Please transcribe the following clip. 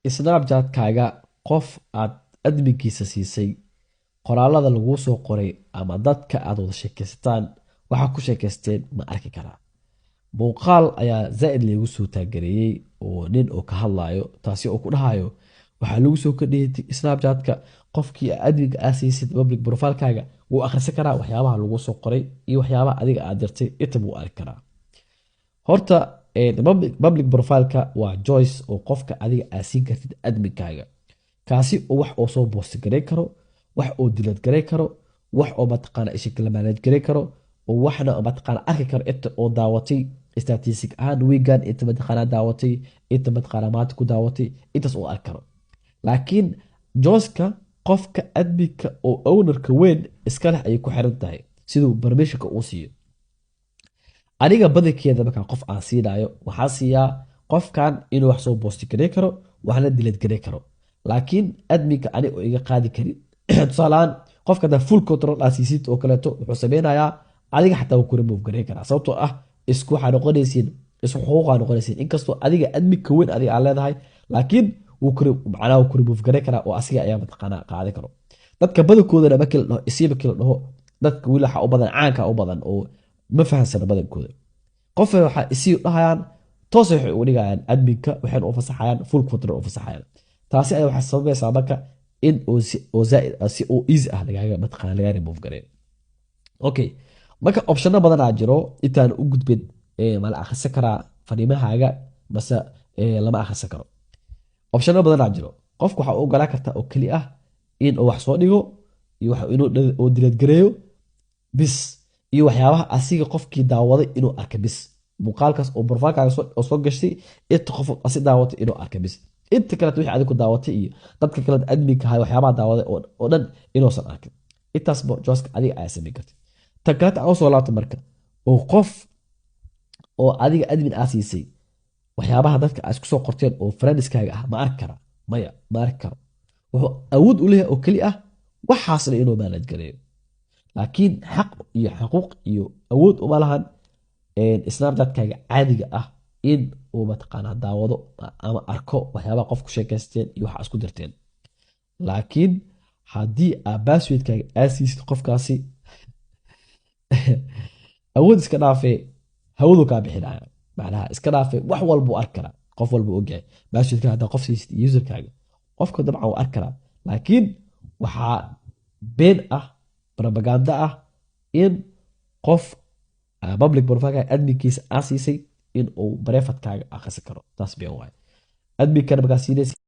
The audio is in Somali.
snapchat-kaaga qof aad adminkiisa siisay qoraalada laguu soo qoray ama dadka aad wada sheekaysataan waxaa ku sheekaysteen ma arki karaa. muuqaal ayaa zaaid lagu soo taagereeyey oo nin oo ka hadlayo taasi oo ku dhahayo waxaa lagu soo kadhiyay snapchat-ka qofkii adminka aa siisid public profile-kaaga wuu akhrisan karaa waxyaabaha lagu soo qoray iyo waxyaabaha adiga aad dirtay intaba wuu arki karaa. horta public profile-ka waa choice oo qofka adiga aa siin kartid adminkaaga kaasi oo wax oo soo boosti garay karo, wax oo dilad garay karo, wax oo mataqaana ishikala manage garay karo, oo waxna mataqaana arki karo inta oo daawatay statistic ahaan weegan inta mataqaana daawatay, inta mataqaana maanta ku daawatay, intaas oo arki karo. laakiin jooska qofka adminka oo ownerka weyn iska leh ayay ku xiran tahay siduu permissionka uu siiyo. aniga badankeeda markaa qof aan siinayo waxaa siiyaa qofkan inuu wax soo boosti garay karo, waxna dilad garay karo, laakiin adminka ani oo iga qaadi karin. tusaalahaan qofka hadaa full control aa siisid oo kaleeto wuxuu sameynayaa adiga xataa wuu ku remove garay karaa, sababtoo ah isku waxaa noqonaysiin isku xuquuqaa noqonaysiin inkastoo adiga adminka weyn adiga aa leedahay, laakiin macnaha wuu ku remove garay karaa oo asiga ayaa mataqaana qaadi karo. dadka badankoodana markii la dhaho isiiba kii la dhaho dadka weli waxaa u badan caanka u badan oo ma fahansana badankooda. qof waxaa isii dhahayaan toos waxay uga dhigayaan adminka waxayna u fasaxayaan full control u fasaxayaan. taasi ayaa waxay sababaysaa marka in oo zaaid si oo easy ah lagaaga mataqaana laga remove gareeyo. okay marka optionno badan aa jiro intaan u gudbin ma la akhrisan karaa fariimahaaga mase lama akhrisan karo. optionno badan aa jiro qofku waxaa u ogolaan kartaa oo keli ah in uu wax soo dhigo iyo inuu dilad gareeyo bis iyo waxyaabaha asiga qofkii daawaday inuu arka bis, muuqaalkaas oo profilekaaga soo gashtay inta qof asi daawatay inuu arka bis, inta kaleeto wixii adigu daawatay iyo dadka kale adminka ahay waxyaabaha daawaday oo dhan inuusan arkin. intaasba jooska adiga ayaa samayn kartid. tan kaleeta aa usoo laabta marka oo qof oo adiga admin aa siisay waxyaabaha dadka aa isku soo qorteen oo friendskaaga ah ma arki karaa? maya ma arki karo. wuxuu awood u leeyahay oo keli ah waxaasna inuu manage gareeyo, laakiin xaq iyo xuquuq iyo awood uma lahan snapchat-kaaga caadiga ah in uu mataqaana daawado ama arko waxyaabaha qof ku sheekaysteen iyo waxa isku dirteen. laakiin haddii aa passwordkaaga aa siisid qofkaasi awood iska dhaafee hawadu kaa bixinaya, macnaha iska dhaafee wax walbuu arki karaa, qof walba ogyahay passwordkaaga haddaa qof siisid userkaaga qofka dabcan wuu arki karaa. laakiin waxaa been ah propaganda ah in qof public profile adminkiisa aa siisay in uu bareefadkaaga akhrisan karo. taas been waaye. adminkana markaa siinaysa